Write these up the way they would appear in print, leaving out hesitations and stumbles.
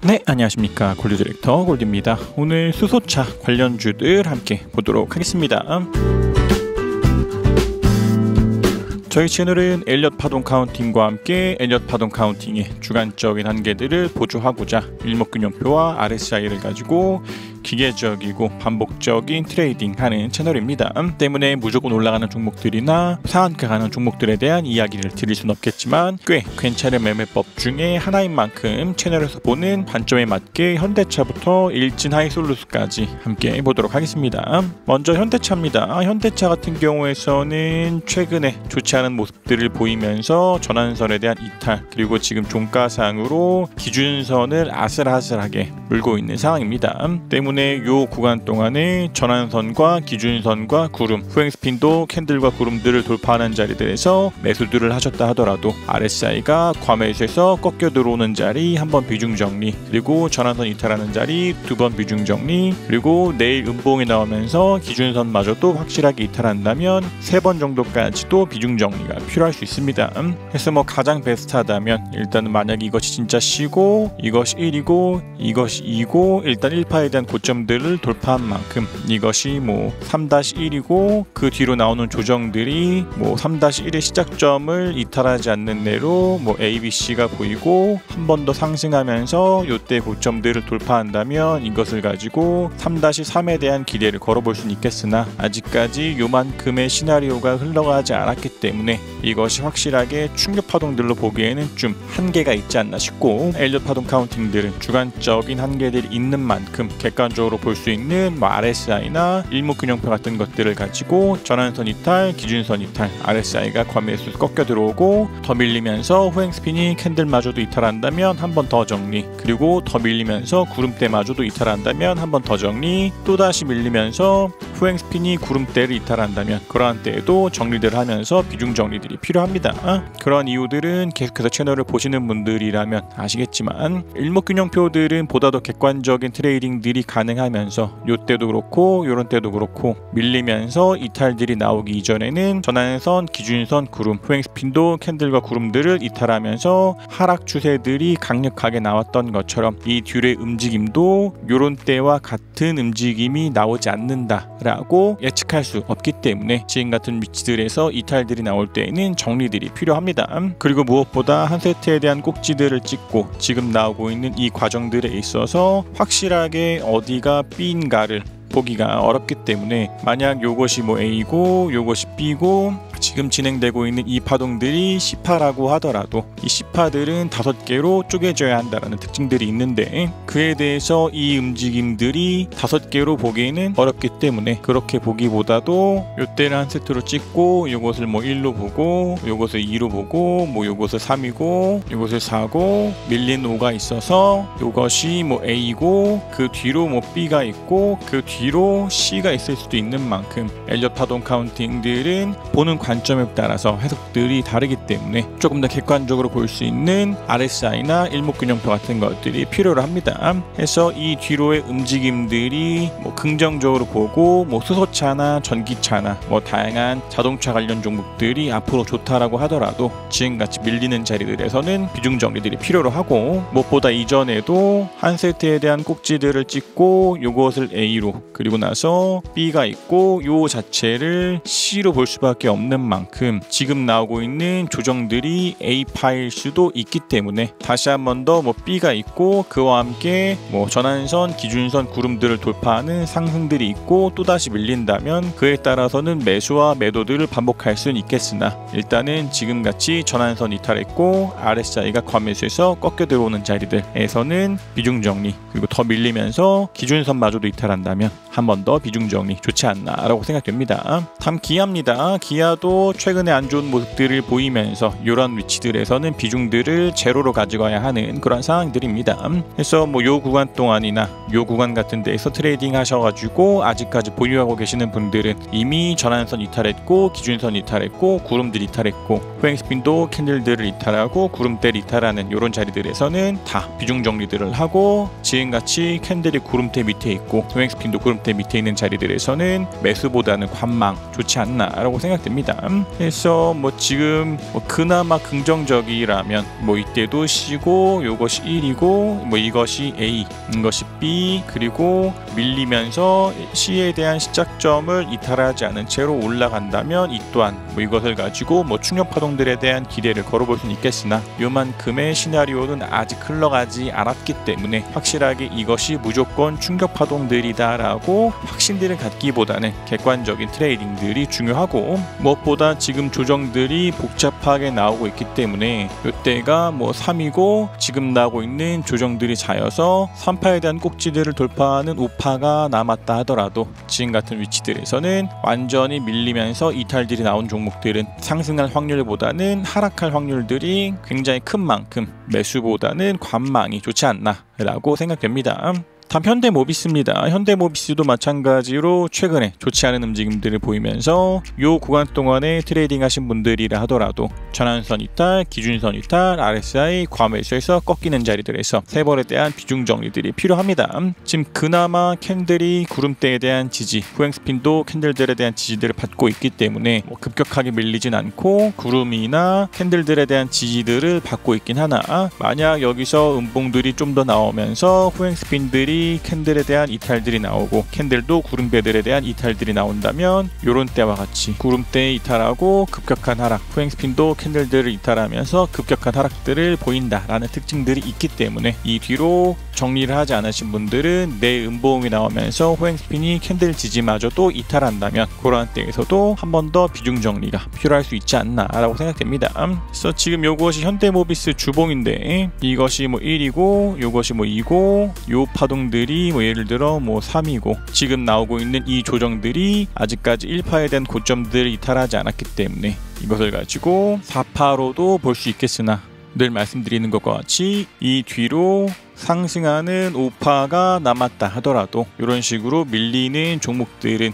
네, 안녕하십니까. 골드 디렉터 골드입니다. 오늘 수소차 관련주들 함께 보도록 하겠습니다. 저희 채널은 엘리엇 파동 카운팅과 함께 엘리엇 파동 카운팅의 주관적인 한계들을 보조하고자 일목균형표와 RSI를 가지고 기계적이고 반복적인 트레이딩하는 채널입니다. 때문에 무조건 올라가는 종목들이나 상한가 가는 종목들에 대한 이야기를 드릴 순 없겠지만 꽤 괜찮은 매매법 중에 하나인 만큼 채널에서 보는 관점에 맞게 현대차부터 일진 하이솔루스까지 함께 보도록 하겠습니다. 먼저 현대차입니다. 현대차 같은 경우에서는 최근에 좋지 않은 모습들을 보이면서 전환선에 대한 이탈, 그리고 지금 종가상으로 기준선을 아슬아슬하게 물고 있는 상황입니다. 때문에 이 구간 동안에 전환선과 기준선과 구름, 후행스핀도 캔들과 구름들을 돌파하는 자리들에서 매수들을 하셨다 하더라도 RSI가 과매수에서 꺾여 들어오는 자리 한번 비중 정리, 그리고 전환선 이탈하는 자리 두 번 비중 정리, 그리고 내일 음봉이 나오면서 기준선마저도 확실하게 이탈한다면 세 번 정도까지도 비중 정리가 필요할 수 있습니다. 그래서 가장 베스트하다면 일단은 만약 이것이 진짜 C고 이것이 1이고 이것이 2고 일단 1파에 대한 고점들을 돌파한 만큼 이것이 3-1이고 그 뒤로 나오는 조정들이 3-1의 시작점을 이탈하지 않는 내로 A, B, C가 보이고 한 번 더 상승하면서 이때 고점들을 돌파한다면 이것을 가지고 3-3에 대한 기대를 걸어볼 수는 있겠으나 아직까지 요만큼의 시나리오가 흘러가지 않았기 때문에 이것이 확실하게 충격 파동들로 보기에는 좀 한계가 있지 않나 싶고, 엘리엇 파동 카운팅들은 주관적인 한계들이 있는 만큼 객관적으로 볼 수 있는 RSI나 일목균형표 같은 것들을 가지고 전환선 이탈, 기준선 이탈, RSI가 과매수 꺾여 들어오고 더 밀리면서 후행스핀이 캔들마저도 이탈한다면 한 번 더 정리, 그리고 더 밀리면서 구름대마저도 이탈한다면 한 번 더 정리, 또다시 밀리면서 후행스핀이 구름대를 이탈한다면 그러한 때에도 정리를 하면서 비중 정리들이 필요합니다. 그런 이유들은 계속해서 채널을 보시는 분들이라면 아시겠지만 일목균형표들은 보다 더 객관적인 트레이딩들이 가능하면서 요때도 그렇고 요런 때도 그렇고 밀리면서 이탈들이 나오기 이전에는 전환선, 기준선, 구름, 후행스핀도 캔들과 구름들을 이탈하면서 하락 추세들이 강력하게 나왔던 것처럼 이 듀의 움직임도 요런 때와 같은 움직임이 나오지 않는다라고 예측할 수 없기 때문에 지금 같은 위치들에서 이탈들이 나올 때에는 정리들이 필요합니다. 그리고 무엇보다 한 세트에 대한 꼭지들을 찍고 지금 나오고 있는 이 과정들에 있어서 확실하게 어디가 B인가를 보기가 어렵기 때문에 만약 요것이 A고 요것이 B고 지금 진행되고 있는 이 파동들이 C파라고 하더라도 이 C파들은 5개로 쪼개져야 한다는 특징들이 있는데 그에 대해서 이 움직임들이 5개로 보기에는 어렵기 때문에 그렇게 보기보다도 요때는 한 세트로 찍고 요것을 1로 보고 요것을 2로 보고 요것을 3이고 요것을 4고 밀린 5가 있어서 요것이 A고 그 뒤로 B가 있고 그 뒤로 C가 있을 수도 있는 만큼 엘리엇 파동 카운팅들은 보는 관점에 따라서 해석들이 다르기 때문에 조금 더 객관적으로 볼 수 있는 RSI나 일목균형표 같은 것들이 필요로 합니다. 해서 이 뒤로의 움직임들이 긍정적으로 보고 수소차나 전기차나 다양한 자동차 관련 종목들이 앞으로 좋다라고 하더라도 지금같이 밀리는 자리들에서는 비중 정리들이 필요로 하고, 무엇보다 이전에도 한 세트에 대한 꼭지들을 찍고 요것을 A로 그리고 나서 B가 있고 요 자체를 C로 볼 수밖에 없는 만큼 지금 나오고 있는 조정들이 A파일 수도 있기 때문에 다시 한 번 더 B가 있고 그와 함께 전환선, 기준선, 구름들을 돌파하는 상승들이 있고 또다시 밀린다면 그에 따라서는 매수와 매도들을 반복할 수는 있겠으나 일단은 지금같이 전환선 이탈했고 RSI가 과매수에서 꺾여 들어오는 자리들에서는 비중 정리, 그리고 더 밀리면서 기준선마저도 이탈한다면 한 번 더 비중 정리 좋지 않나 라고 생각됩니다. 다음 기아입니다. 기아도 최근에 안 좋은 모습들을 보이면서 이런 위치들에서는 비중들을 제로로 가져가야 하는 그런 상황들입니다. 그래서 요 구간 동안이나 요 구간 같은 데에서 트레이딩 하셔가지고 아직까지 보유하고 계시는 분들은 이미 전환선 이탈했고 기준선 이탈했고 구름들 이탈했고 후행스핀도 캔들들을 이탈하고 구름대를 이탈하는 이런 자리들에서는 다 비중 정리들을 하고 지금같이 캔들이 구름대 밑에 있고 후행스핀도 구름대 밑에 있는 자리들에서는 매수보다는 관망 좋지 않나 라고 생각됩니다. 그래서 뭐 지금 뭐 그나마 긍정적이라면 뭐 이때도 C고 요것이 1이고 뭐 이것이 A 이것이 B 그리고 밀리면서 C에 대한 시작점을 이탈하지 않은 채로 올라간다면 이 또한 뭐 이것을 가지고 뭐 충격 파동들에 대한 기대를 걸어볼 수는 있겠으나 요만큼의 시나리오는 아직 흘러가지 않았기 때문에 확실하게 이것이 무조건 충격 파동들이다 라고 확신들을 갖기보다는 객관적인 트레이딩들이 중요하고 무엇보다 지금 조정들이 복잡하게 나오고 있기 때문에 이때가 뭐 3이고 지금 나오고 있는 조정들이 자여서 3파에 대한 꼭지들을 돌파하는 우파가 남았다 하더라도 지금 같은 위치들에서는 완전히 밀리면서 이탈들이 나온 종목들은 상승할 확률보다는 하락할 확률들이 굉장히 큰 만큼 매수보다는 관망이 좋지 않나 라고 생각됩니다. 다음 현대모비스입니다. 현대모비스도 마찬가지로 최근에 좋지 않은 움직임들을 보이면서 요 구간 동안에 트레이딩 하신 분들이라 하더라도 전환선 이탈, 기준선 이탈, RSI, 과매수에서 꺾이는 자리들에서 세 번에 대한 비중 정리들이 필요합니다. 지금 그나마 캔들이 구름대에 대한 지지, 후행스핀도 캔들들에 대한 지지들을 받고 있기 때문에 뭐 급격하게 밀리진 않고 구름이나 캔들들에 대한 지지들을 받고 있긴 하나 만약 여기서 음봉들이 좀 더 나오면서 후행스핀들이 캔들에 대한 이탈들이 나오고 캔들도 구름대들에 대한 이탈들이 나온다면 요런 때와 같이 구름대 이탈하고 급격한 하락, 후행스핀도 캔들들을 이탈하면서 급격한 하락들을 보인다라는 특징들이 있기 때문에 이 뒤로 정리를 하지 않으신 분들은 내 음봉이 나오면서 후행스핀이 캔들 지지마저도 이탈한다면 그러한 때에서도 한 번 더 비중 정리가 필요할 수 있지 않나 라고 생각됩니다. 그래서 지금 요것이 현대모비스 주봉인데 이것이 뭐 1이고 요것이 뭐 2고 요 파동들이 뭐 예를 들어 뭐 3이고 지금 나오고 있는 이 조정들이 아직까지 1파에 대한 고점들을 이탈하지 않았기 때문에 이것을 가지고 4파로도 볼 수 있겠으나 늘 말씀드리는 것과 같이 이 뒤로 상승하는 5파가 남았다 하더라도 이런 식으로 밀리는 종목들은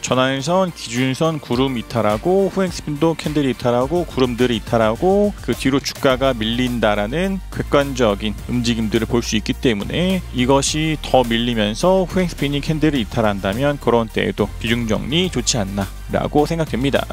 전환선, 기준선, 구름 이탈하고 후행스핀도 캔들이 이탈하고 구름들이 이탈하고 그 뒤로 주가가 밀린다라는 객관적인 움직임들을 볼 수 있기 때문에 이것이 더 밀리면서 후행스핀이 캔들을 이탈한다면 그런 때에도 비중 정리 좋지 않나 라고 생각됩니다.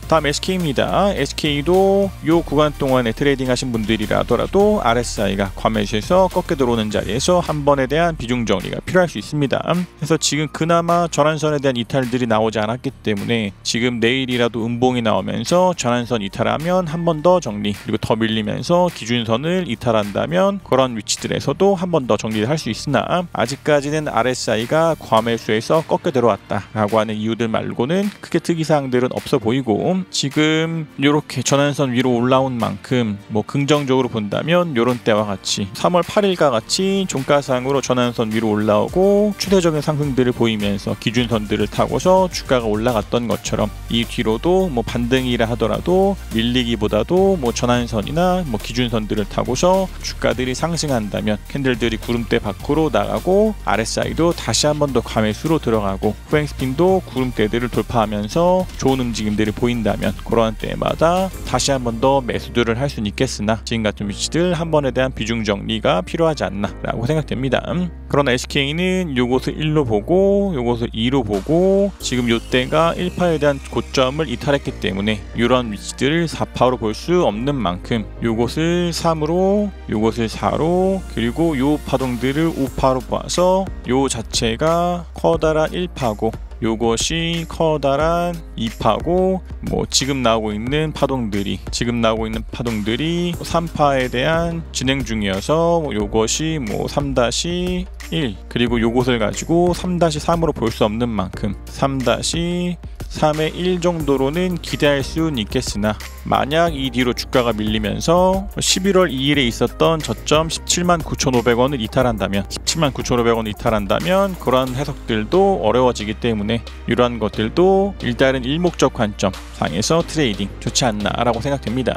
다음 SK입니다. SK도 요 구간 동안에 트레이딩 하신 분들이라 하더라도 RSI가 과매수에서 꺾여 들어오는 자리에서 한 번에 대한 비중 정리가 필요할 수 있습니다. 그래서 지금 그나마 전환선에 대한 이탈들이 나오지 않았기 때문에 지금 내일이라도 음봉이 나오면서 전환선 이탈하면 한 번 더 정리 그리고 더 밀리면서 기준선을 이탈한다면 그런 위치들에서도 한 번 더 정리를 할 수 있으나 아직까지는 RSI가 과매수에서 꺾여 들어왔다 라고 하는 이유들 말고는 크게 특이사항들은 없어 보이고 지금 이렇게 전환선 위로 올라온 만큼 뭐 긍정적으로 본다면 이런 때와 같이 3월 8일과 같이 종가상으로 전환선 위로 올라오고 추세적인 상승들을 보이면서 기준선들을 타고서 주가가 올라갔던 것처럼 이 뒤로도 뭐 반등이라 하더라도 밀리기보다도 뭐 전환선이나 뭐 기준선들을 타고서 주가들이 상승한다면 캔들들이 구름대 밖으로 나가고 RSI도 다시 한 번 더 과매수로 들어가고 후행스핀도 구름대들을 돌파하면서 좋은 움직임들이 보인다면 그러한 때마다 다시 한 번 더 매수들을 할 수는 있겠으나 지금 같은 위치들 한 번에 대한 비중 정리가 필요하지 않나 라고 생각됩니다. 그러나 SK는 요것을 1로 보고 요것을 2로 보고 지금 요때가 1파에 대한 고점을 이탈했기 때문에 이런 위치들을 4파로 볼 수 없는 만큼 요것을 3으로 요것을 4로 그리고 요 파동들을 5파로 봐서 요 자체가 커다란 1파고 요것이 커다란 2파고 뭐 지금 나오고 있는 파동들이 3파에 대한 진행 중이어서 요것이 뭐 3-1 그리고 요것을 가지고 3-3으로 볼 수 없는 만큼 3-3의 1 정도로는 기대할 수는 있겠으나 만약 이 뒤로 주가가 밀리면서 11월 2일에 있었던 저점 179,500원을 이탈한다면 그러한 해석들도 어려워지기 때문에 이러한 것들도 일단은 일목적 관점 상에서 트레이딩 좋지 않나 라고 생각됩니다.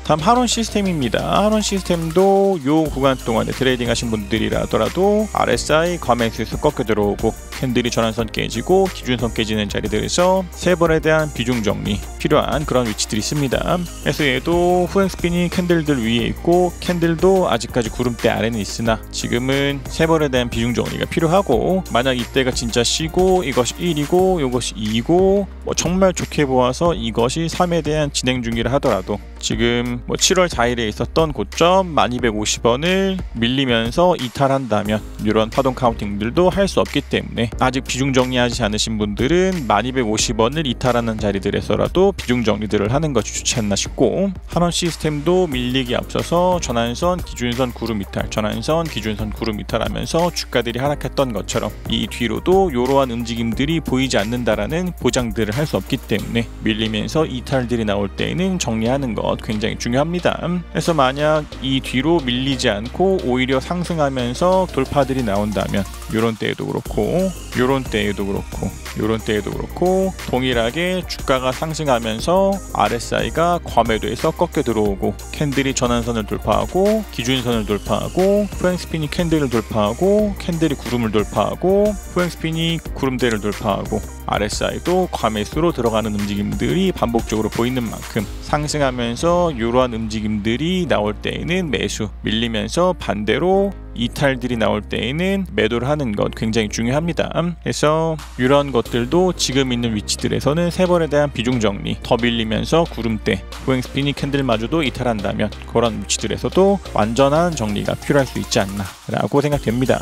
다음 한원 시스템입니다. 한원 시스템도 요 구간 동안에 트레이딩 하신 분들이라 하더라도 RSI 과매수에서 꺾여 들어오고 캔들이 전환선 깨지고 기준선 깨지는 자리들에서 세 번에 대한 비중 정리 필요한 그런 위치들이 있습니다. 그래서 얘도 후행 스피닝 캔들들 위에 있고 캔들도 아직까지 구름대 아래는 있으나 지금은 세 번에 대한 비중 정리가 필요하고, 만약 이때가 진짜 C고 이것이 1이고 이것이 2고 뭐 정말 좋게 보아서 이것이 3에 대한 진행 중이라 하더라도 지금 뭐 7월 4일에 있었던 고점 1250원을 밀리면서 이탈한다면 이런 파동 카운팅들도 할 수 없기 때문에 아직 비중 정리하지 않으신 분들은 1250원을 이탈하는 자리들에서라도 비중 정리들을 하는 것이 좋지 않나 싶고, 한원 시스템도 밀리기 앞서서 전환선 기준선 구름 이탈, 전환선 기준선 구름 이탈하면서 주가들이 하락했던 것처럼 이 뒤로도 이러한 움직임들이 보이지 않는다라는 보장들을 할 수 없기 때문에 밀리면서 이탈들이 나올 때에는 정리하는 것 굉장히 중요합니다. 그래서 만약 이 뒤로 밀리지 않고 오히려 상승하면서 돌파들이 나온다면 이런 때에도 그렇고 요런 때에도 그렇고 요런 때에도 그렇고 동일하게 주가가 상승하면서 RSI가 과매도에서 꺾여 들어오고 캔들이 전환선을 돌파하고 기준선을 돌파하고 후행 스피닝 캔들을 돌파하고 캔들이 구름을 돌파하고 후행 스피닝 구름대를 돌파하고 RSI도 과매수로 들어가는 움직임들이 반복적으로 보이는 만큼 상승하면서 이러한 움직임들이 나올 때에는 매수, 밀리면서 반대로 이탈들이 나올 때에는 매도를 하는 것 굉장히 중요합니다. 그래서 이런 것들도 지금 있는 위치들에서는 세 번에 대한 비중 정리, 더 밀리면서 구름대, 후행 스피닝 캔들마저도 이탈한다면 그런 위치들에서도 완전한 정리가 필요할 수 있지 않나 라고 생각됩니다.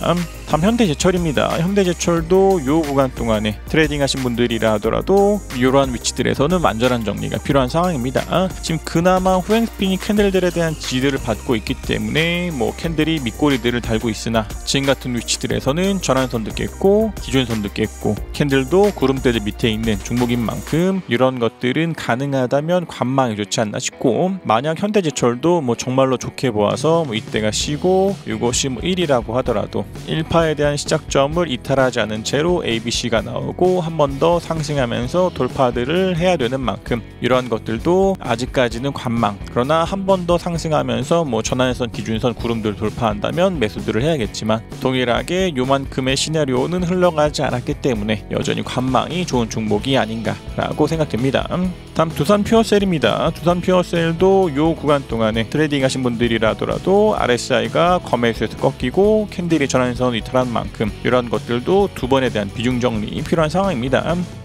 다음 현대제철입니다. 현대제철도 요 구간 동안에 트레이딩 하신 분들이라 하더라도 이러한 위치들에서는 완전한 정리가 필요한 상황입니다. 지금 그나마 후행 스피닝 캔들들에 대한 지지를 받고 있기 때문에 뭐 캔들이 밑꼬리들을 달고 있으나 지금 같은 위치들에서는 전환선도 깼고 기준선도 깼고 캔들도 구름대들 밑에 있는 종목인 만큼 이런 것들은 가능하다면 관망이 좋지 않나 싶고, 만약 현대제철도 뭐 정말로 좋게 보아서 뭐 이때가 C고 이것이 뭐 1이라고 하더라도 1파에 대한 시작점을 이탈하지 않은 채로 ABC가 나오고 한 번 더 상승하면서 돌파들을 해야 되는 만큼 이러한 것들도 아직까지는 관망, 그러나 한 번 더 상승하면서 뭐 전환선 기준선 구름들 돌파한다면 매수들을 해야겠지만 동일하게 요만큼의 시나리오는 흘러가지 않았기 때문에 여전히 관망이 좋은 종목이 아닌가라고 생각됩니다. 다음 두산 퓨어셀입니다. 두산 퓨어셀도 요 구간 동안에 트레이딩 하신 분들이라 하더라도 RSI가 과매수에서 꺾이고 캔들이 전환선 이탈한 만큼 이런 것들도 두 번에 대한 비중 정리 필요한 상황입니다.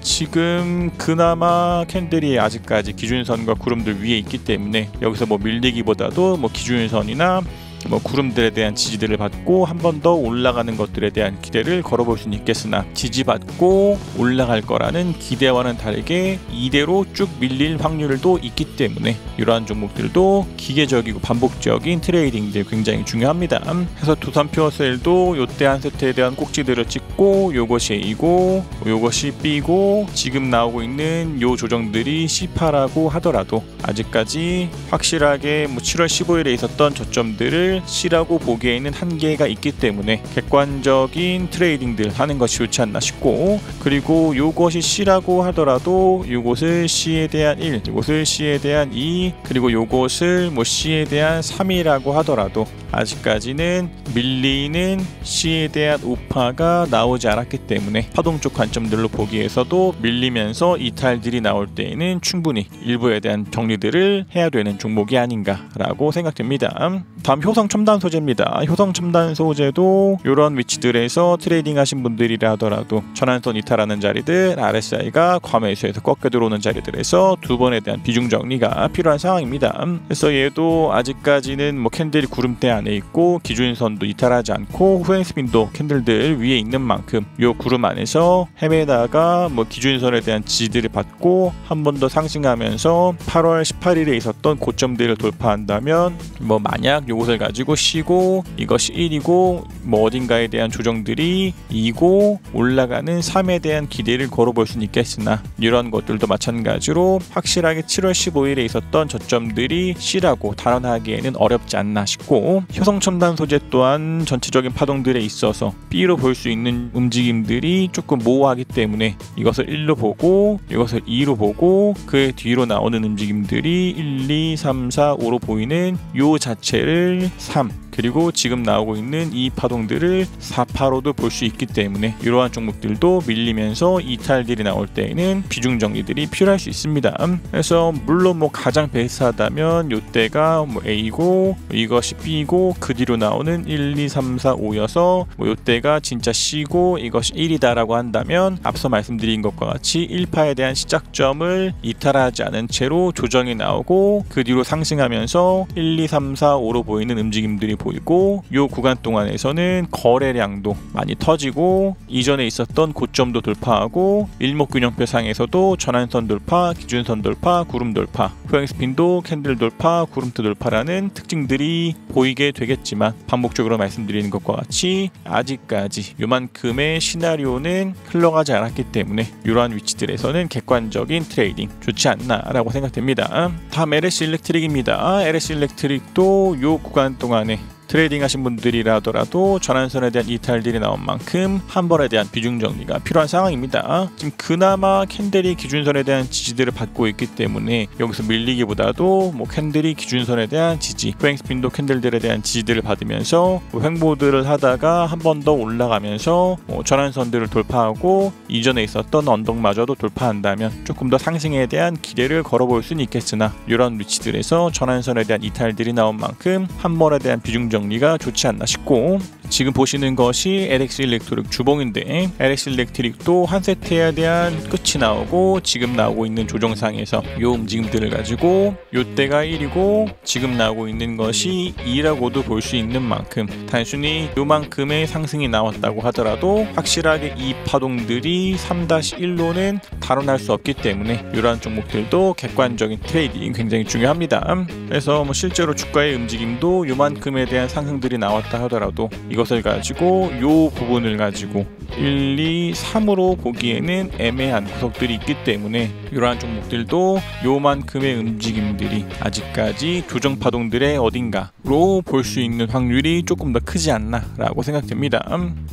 지금 그나마 캔들이 아직까지 기준선과 구름들 위에 있기 때문에 여기서 뭐 밀리기보다도 뭐 기준선이나 뭐 구름들에 대한 지지들을 받고 한 번 더 올라가는 것들에 대한 기대를 걸어볼 수는 있겠으나 지지받고 올라갈 거라는 기대와는 다르게 이대로 쭉 밀릴 확률도 있기 때문에 이러한 종목들도 기계적이고 반복적인 트레이딩들 굉장히 중요합니다. 그래서 두산 퓨어셀도 요때 한 세트에 대한 꼭지들을 찍고 요것이 A고 요것이 B고 지금 나오고 있는 요 조정들이 C파라고 하더라도 아직까지 확실하게 뭐 7월 15일에 있었던 저점들을 C라고 보기에는 한계가 있기 때문에 객관적인 트레이딩들 하는 것이 좋지 않나 싶고, 그리고 요것이 C라고 하더라도 요것을 C에 대한 1, 요것을 C에 대한 2, 그리고 요것을 뭐 C에 대한 3이라고 하더라도 아직까지는 밀리는 C에 대한 우파가 나오지 않았기 때문에 파동 쪽 관점들로 보기에서도 밀리면서 이탈들이 나올 때에는 충분히 일부에 대한 정리들을 해야 되는 종목이 아닌가라고 생각됩니다. 다음 효성 첨단 소재입니다. 효성 첨단 소재도 이런 위치들에서 트레이딩 하신 분들이라 하더라도 전환선 이탈하는 자리들, RSI가 과매수에서 꺾여 들어오는 자리들에서 두 번에 대한 비중 정리가 필요한 상황입니다. 그래서 얘도 아직까지는 뭐 캔들이 구름대 안에 있고 기준선도 이탈하지 않고 후행 스핀도 캔들들 위에 있는 만큼 요 구름 안에서 헤매다가 뭐 기준선에 대한 지지들을 받고 한 번 더 상승하면서 8월 18일에 있었던 고점들을 돌파한다면 뭐 만약 요것을 가지고 C고 이것이 1이고 뭐 어딘가에 대한 조정들이 2고 올라가는 3에 대한 기대를 걸어볼 수는 있겠으나 이런 것들도 마찬가지로 확실하게 7월 15일에 있었던 저점들이 C라고 단언하기에는 어렵지 않나 싶고, 효성 첨단 소재 또한 전체적인 파동들에 있어서 B로 볼 수 있는 움직임들이 조금 모호하기 때문에 이것을 1로 보고 이것을 2로 보고 그 뒤로 나오는 움직임들이 1, 2, 3, 4, 5로 보이는 요 자체를 3 그리고 지금 나오고 있는 이 파동들을 4, 8로도 볼 수 있기 때문에 이러한 종목들도 밀리면서 이탈들이 나올 때에는 비중 정리들이 필요할 수 있습니다. 그래서 물론 뭐 가장 베이스하다면 이때가 뭐 A고 이것이 B고 그 뒤로 나오는 1, 2, 3, 4, 5여서 뭐 이때가 진짜 C고 이것이 1이다라고 한다면 앞서 말씀드린 것과 같이 1파에 대한 시작점을 이탈하지 않은 채로 조정이 나오고 그 뒤로 상승하면서 1, 2, 3, 4, 5로 보이는 움직임들이 보이고 이 구간 동안에서는 거래량도 많이 터지고 이전에 있었던 고점도 돌파하고 일목균형표 상에서도 전환선 돌파, 기준선 돌파, 구름 돌파, 후행스핀도 캔들 돌파, 구름트 돌파라는 특징들이 보이게 되겠지만 반복적으로 말씀드리는 것과 같이 아직까지 요만큼의 시나리오는 흘러가지 않았기 때문에 이러한 위치들에서는 객관적인 트레이딩 좋지 않나라고 생각됩니다. 다음 LS 일렉트릭입니다. LS 일렉트릭도 요 구간 동안에 트레이딩 하신 분들이라 하더라도 전환선에 대한 이탈들이 나온 만큼 한 번에 대한 비중 정리가 필요한 상황입니다. 지금 그나마 캔들이 기준선에 대한 지지들을 받고 있기 때문에 여기서 밀리기보다도 뭐 캔들이 기준선에 대한 지지, 후행스핀도 캔들들에 대한 지지들을 받으면서 횡보들을 하다가 한 번 더 올라가면서 전환선들을 돌파하고 이전에 있었던 언덕마저도 돌파한다면 조금 더 상승에 대한 기대를 걸어볼 수는 있겠으나 이런 위치들에서 전환선에 대한 이탈들이 나온 만큼 한 번에 대한 비중 정리가 좋지 않나 싶고 지금 보시는 것이 LX 일렉트릭 주봉인데 LX 일렉트릭도 한 세트에 대한 끝이 나오고 지금 나오고 있는 조정상에서 요 움직임들을 가지고 요때가 1이고 지금 나오고 있는 것이 2라고도 볼 수 있는 만큼 단순히 요만큼의 상승이 나왔다고 하더라도 확실하게 이 파동들이 3-1로는 달아날 수 없기 때문에 이러한 종목들도 객관적인 트레이딩이 굉장히 중요합니다. 그래서 뭐 실제로 주가의 움직임도 요만큼에 대한 상승들이 나왔다 하더라도 이것을 가지고 요 부분을 가지고 1, 2, 3으로 보기에는 애매한 구석들이 있기 때문에 이러한 종목들도 요만큼의 움직임들이 아직까지 조정 파동들의 어딘가로 볼 수 있는 확률이 조금 더 크지 않나 라고 생각됩니다.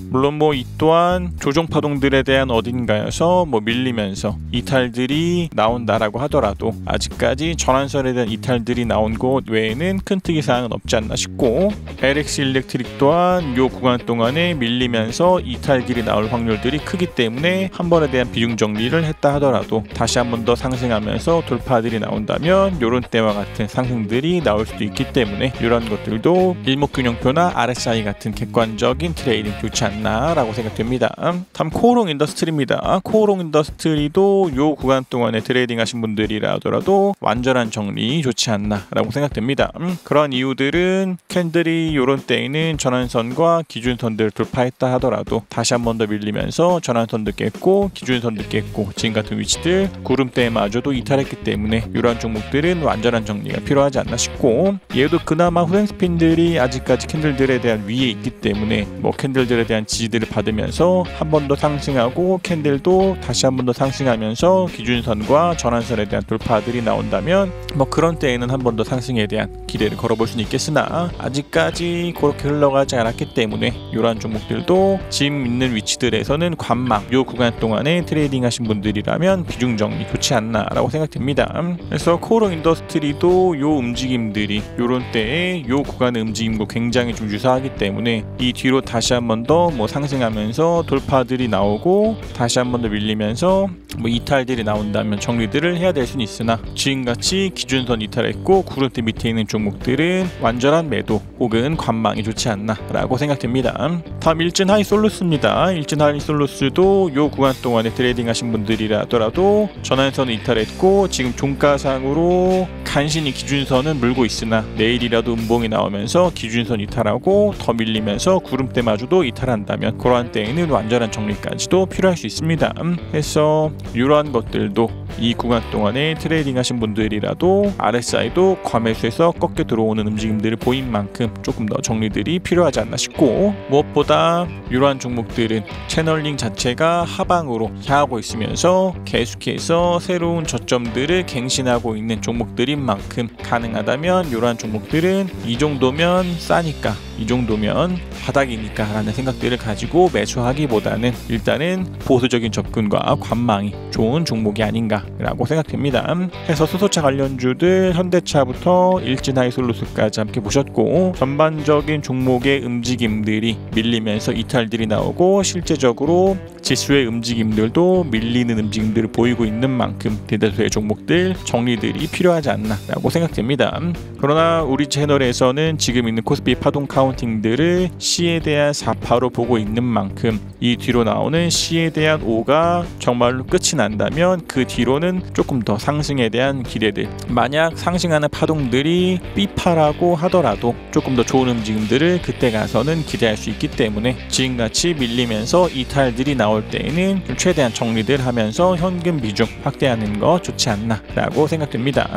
물론 뭐 이 또한 조정 파동들에 대한 어딘가여서 뭐 밀리면서 이탈들이 나온다라고 하더라도 아직까지 전환선에 대한 이탈들이 나온 곳 외에는 큰 특이사항은 없지 않나 싶고 LX 일렉트릭 또한 요 구간 동안에 밀리면서 이탈들이 나올 확률들이 크기 때문에 한 번에 대한 비중 정리를 했다 하더라도 다시 한 번 더 상승하면서 돌파들이 나온다면 이런 때와 같은 상승들이 나올 수도 있기 때문에 이런 것들도 일목균형표나 RSI 같은 객관적인 트레이딩 좋지 않나 라고 생각됩니다. 다음 코오롱 인더스트리입니다. 코오롱 인더스트리도 요 구간 동안에 트레이딩 하신 분들이라 하더라도 완전한 정리 좋지 않나 라고 생각됩니다. 그런 이유들은 캔들이 요런 때에는 전환선과 기준선들을 돌파했다 하더라도 다시 한 번 더 밀리면서 전환선도 깼고 기준선도 깼고 지금 같은 위치들 구름대마저도 이탈했기 때문에 이러한 종목들은 완전한 정리가 필요하지 않나 싶고 얘도 그나마 후행스핀들이 아직까지 캔들들에 대한 위에 있기 때문에 뭐 캔들들에 대한 지지들을 받으면서 한 번 더 상승하고 캔들도 다시 한 번 더 상승하면서 기준선과 전환선에 대한 돌파들이 나온다면 뭐 그런 때에는 한 번 더 상승에 대한 기대를 걸어볼 수는 있겠으나 아직까지 그렇게 흘러가지 않았기 때문에 이러한 종목들도 지금 있는 위치들에서는 관망 요 구간 동안에 트레이딩 하신 분들이라면 비중 정리 좋지 않나 라고 생각됩니다. 그래서 코오롱 인더스트리도 요 움직임들이 요런 때에 요 구간의 움직임과 굉장히 좀 유사하기 때문에 이 뒤로 다시 한 번 더 뭐 상승하면서 돌파들이 나오고 다시 한 번 더 밀리면서 뭐 이탈들이 나온다면 정리들을 해야 될 수는 있으나 지금같이 기준선 이탈했고 구름대 밑에 있는 종목들은 완전한 매도 혹은 관망이 좋지 않나 라고 생각됩니다. 다음 일진 하이솔루스입니다. 일진 하이솔루스도 요 구간 동안에 트레이딩 하신 분들이라 하더라도 전환선을 이탈했고 지금 종가상으로 간신히 기준선은 물고 있으나 내일이라도 음봉이 나오면서 기준선 이탈하고 더 밀리면서 구름대마저도 이탈한다면 그러한 때에는 완전한 정리까지도 필요할 수 있습니다. 그래서 이러한 것들도 이 구간 동안에 트레이딩 하신 분들이라도 RSI도 과매수에서 꺾여 들어오는 움직임들을 보인 만큼 조금 더 정리들이 필요하지 않나 싶고, 무엇보다 이러한 종목들은 채널링 자체가 하방으로 향하고 있으면서 계속해서 새로운 저점들을 갱신하고 있는 종목들인 만큼 가능하다면 이러한 종목들은 이 정도면 싸니까, 이 정도면 바닥이니까 라는 생각들을 가지고 매수하기보다는 일단은 보수적인 접근과 관망이 좋은 종목이 아닌가 라고 생각됩니다. 해서 수소차 관련주들 현대차부터 일진하이솔루스까지 함께 보셨고, 전반적인 종목의 움직임들이 밀리면서 이탈들이 나오고 실제적으로 지수의 움직임들도 밀리는 움직임들을 보이고 있는 만큼 대다수의 종목들 정리들이 필요하지 않나 라고 생각됩니다. 그러나 우리 채널에서는 지금 있는 코스피 파동 카운팅들을 C에 대한 4파로 보고 있는 만큼 이 뒤로 나오는 C에 대한 5가 정말로 끝이 난다면 그 뒤로는 조금 더 상승에 대한 기대들, 만약 상승하는 파동들이 B파라고 하더라도 조금 더 좋은 움직임들을 그때 가서는 기대할 수 있기 때문에 지금같이 밀리면서 이탈들이 나올 때에는 좀 최대한 정리들 하면서 현금 비중 확대하는 거 좋지 않나 라고 생각됩니다.